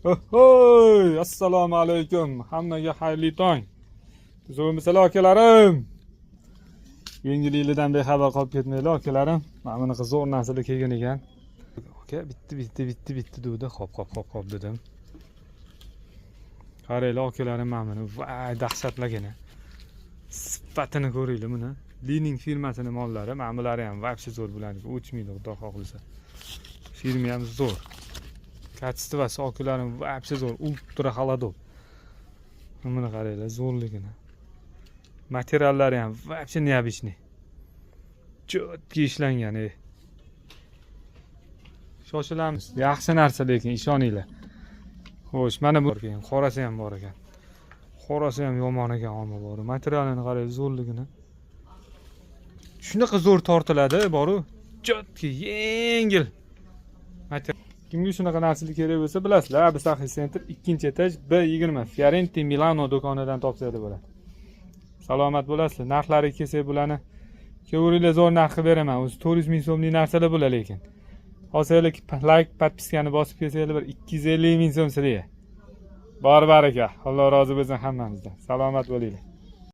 Ohoy, assalomu alaykum. Hammaga xayrli tong. Zo'mislar akalarim. Yengillikdan bexabar qolib ketmanglar akalarim. Mana bunaqa zo'r narsalar kelgan ekan. Aka, bitti dedi. Hop dedim. Qaranglar akalarim mana buni. Voy, dahshatlagina. Sifatini ko'ringlar buni. Lining firmasining mollari, mana bulari ham вообще zo'r bo'ladi. O'chmaydi, xudo xohlasa. Firma ham zo'r. Kачествоsi okularim вообще zo'r, ultra холодов. Buni qaranglar, zo'rligini. Materiallari ham вообще необычный. Chotki ishlangan, Shoshilamiz. Yaxshi narsa lekin ishoninglar. Xo'sh, mana bu ekan, qorasi ham bor ekan. Qorasi ham yomon ekan, ammo bor. Materialini qarang, zo'rligini. Shunaqa zo'r tortiladi, boru. Chotki, yengil. Kimga shunaqa narsalar kerak bo'lsa, bilasizlar, Abisahi Center 2-etaj B20 Fiorenti Milano do'konidan topsangiz bo'ladi. Salomat bo'lasizlar. Narxlari kelsa bularni ko'ringlar, zo'r narxga beraman. O'zi 400 ming so'mlik narsalar bo'lar lekin. Hozirlik like, podpiskani bosib kelsanglar bir 250 ming so'm sizlarga. Bor baraka. Alloh rozi bo'lsin hammamizdan. Salomat bo'linglar.